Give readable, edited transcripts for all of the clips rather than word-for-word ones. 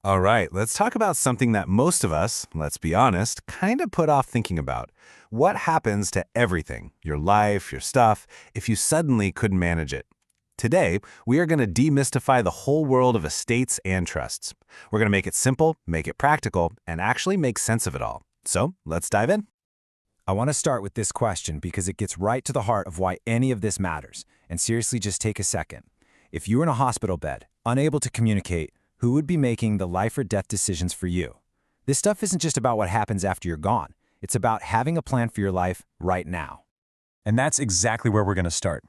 All right, let's talk about something that most of us, let's be honest, kind of put off thinking about. What happens to everything, your life, your stuff, if you suddenly couldn't manage it? Today, we are going to demystify the whole world of estates and trusts. We're going to make it simple, make it practical, and actually make sense of it all. So, let's dive in. I want to start with this question because it gets right to the heart of why any of this matters. And seriously, just take a second. If you were in a hospital bed, unable to communicate, who would be making the life or death decisions for you? This stuff isn't just about what happens after you're gone. It's about having a plan for your life right now. And that's exactly where we're going to start.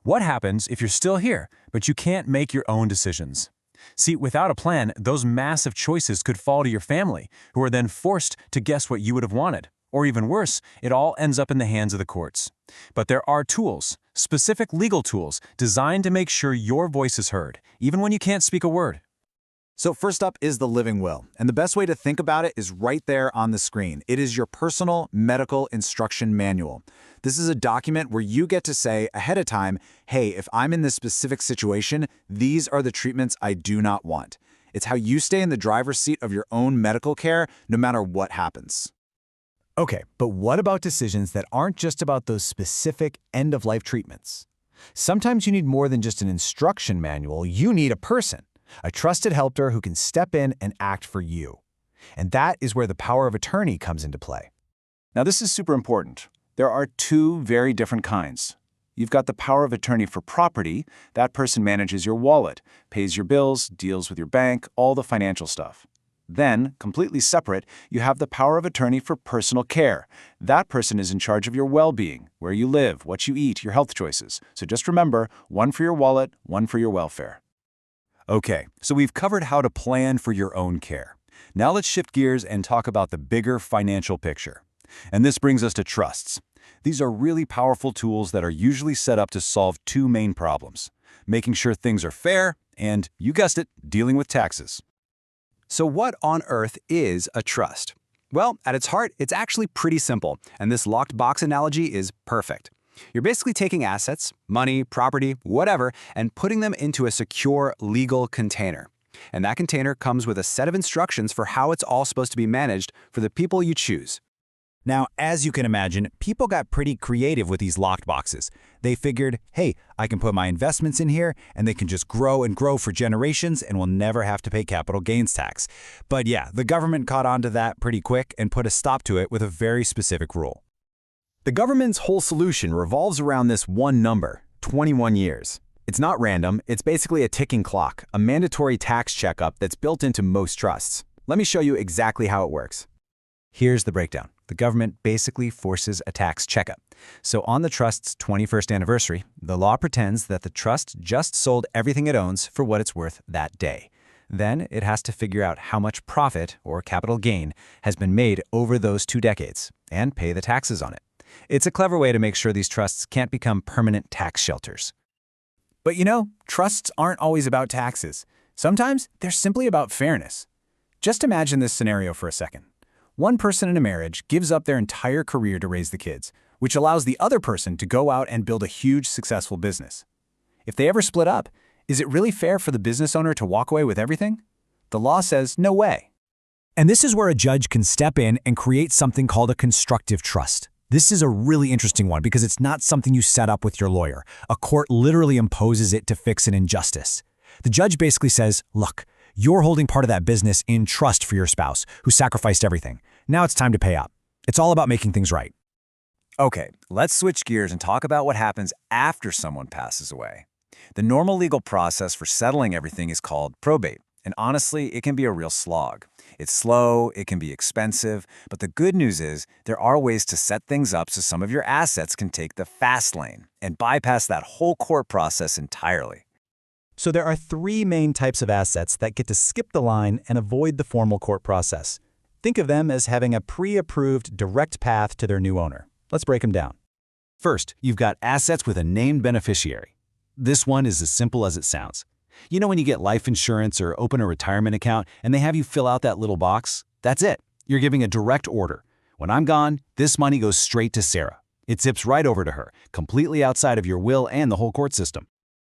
What happens if you're still here, but you can't make your own decisions? See, without a plan, those massive choices could fall to your family, who are then forced to guess what you would have wanted. Or even worse, it all ends up in the hands of the courts. But there are tools, specific legal tools, designed to make sure your voice is heard, even when you can't speak a word. So first up is the living will, and the best way to think about it is right there on the screen. It is your personal medical instruction manual. This is a document where you get to say ahead of time, hey, if I'm in this specific situation, these are the treatments I do not want. It's how you stay in the driver's seat of your own medical care no matter what happens. Okay, but what about decisions that aren't just about those specific end-of-life treatments? Sometimes you need more than just an instruction manual. You need a person. A trusted helper who can step in and act for you. And that is where the power of attorney comes into play. Now, this is super important. There are two very different kinds. You've got the power of attorney for property. That person manages your wallet, pays your bills, deals with your bank, all the financial stuff. Then, completely separate, you have the power of attorney for personal care. That person is in charge of your well-being, where you live, what you eat, your health choices. So just remember, one for your wallet, one for your welfare. Okay, so we've covered how to plan for your own care. Now let's shift gears and talk about the bigger financial picture. And this brings us to trusts. These are really powerful tools that are usually set up to solve two main problems: making sure things are fair and, you guessed it, dealing with taxes. So what on earth is a trust? Well, at its heart, it's actually pretty simple, and this locked box analogy is perfect. You're basically taking assets, money, property, whatever, and putting them into a secure, legal container. And that container comes with a set of instructions for how it's all supposed to be managed for the people you choose. Now, as you can imagine, people got pretty creative with these locked boxes. They figured, hey, I can put my investments in here, and they can just grow and grow for generations and will never have to pay capital gains tax. But yeah, the government caught on to that pretty quick and put a stop to it with a very specific rule. The government's whole solution revolves around this one number, 21 years. It's not random, it's basically a ticking clock, a mandatory tax checkup that's built into most trusts. Let me show you exactly how it works. Here's the breakdown. The government basically forces a tax checkup. So on the trust's 21st anniversary, the law pretends that the trust just sold everything it owns for what it's worth that day. Then it has to figure out how much profit or capital gain has been made over those 2 decades and pay the taxes on it. It's a clever way to make sure these trusts can't become permanent tax shelters. But you know, trusts aren't always about taxes. Sometimes they're simply about fairness. Just imagine this scenario for a second. One person in a marriage gives up their entire career to raise the kids, which allows the other person to go out and build a huge, successful business. If they ever split up, is it really fair for the business owner to walk away with everything? The law says no way. And this is where a judge can step in and create something called a constructive trust. This is a really interesting one because it's not something you set up with your lawyer. A court literally imposes it to fix an injustice. The judge basically says, look, you're holding part of that business in trust for your spouse, who sacrificed everything. Now it's time to pay up. It's all about making things right. Okay, let's switch gears and talk about what happens after someone passes away. The normal legal process for settling everything is called probate. And honestly, it can be a real slog. It's slow, it can be expensive, but the good news is there are ways to set things up so some of your assets can take the fast lane and bypass that whole court process entirely. So there are 3 main types of assets that get to skip the line and avoid the formal court process. Think of them as having a pre-approved direct path to their new owner. Let's break them down. First, you've got assets with a named beneficiary. This one is as simple as it sounds. You know when you get life insurance or open a retirement account and they have you fill out that little box? That's it. You're giving a direct order. When I'm gone, this money goes straight to Sarah. It zips right over to her, completely outside of your will and the whole court system.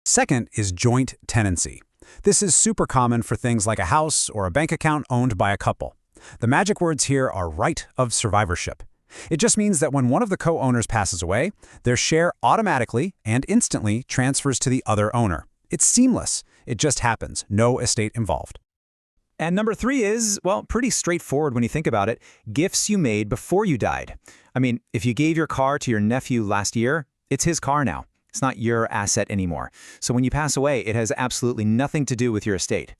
Second is joint tenancy. This is super common for things like a house or a bank account owned by a couple. The magic words here are right of survivorship. It just means that when one of the co-owners passes away, their share automatically and instantly transfers to the other owner. It's seamless. It just happens. No estate involved. And number 3 is, well, pretty straightforward when you think about it, gifts you made before you died. I mean, if you gave your car to your nephew last year, it's his car now. It's not your asset anymore. So when you pass away, it has absolutely nothing to do with your estate.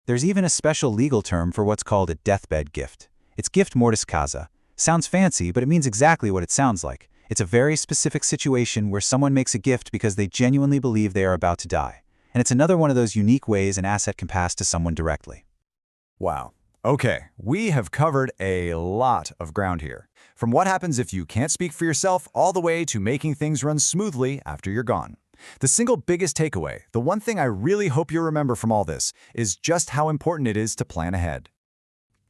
There's even a special legal term for what's called a deathbed gift. It's gift mortis causa. Sounds fancy, but it means exactly what it sounds like. It's a very specific situation where someone makes a gift because they genuinely believe they are about to die. And it's another one of those unique ways an asset can pass to someone directly. Wow. Okay, we have covered a lot of ground here. From what happens if you can't speak for yourself all the way to making things run smoothly after you're gone. The single biggest takeaway, the one thing I really hope you remember from all this, is just how important it is to plan ahead.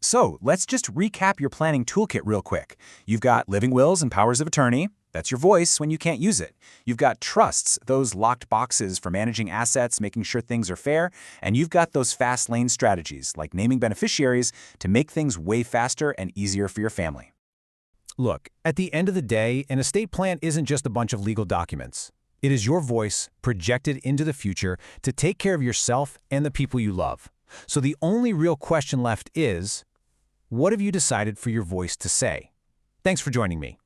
So let's just recap your planning toolkit real quick. You've got living wills and powers of attorney. That's your voice when you can't use it. You've got trusts, those locked boxes for managing assets, making sure things are fair. And you've got those fast lane strategies, like naming beneficiaries, to make things way faster and easier for your family. Look, at the end of the day, an estate plan isn't just a bunch of legal documents. It is your voice projected into the future to take care of yourself and the people you love. So the only real question left is, what have you decided for your voice to say? Thanks for joining me.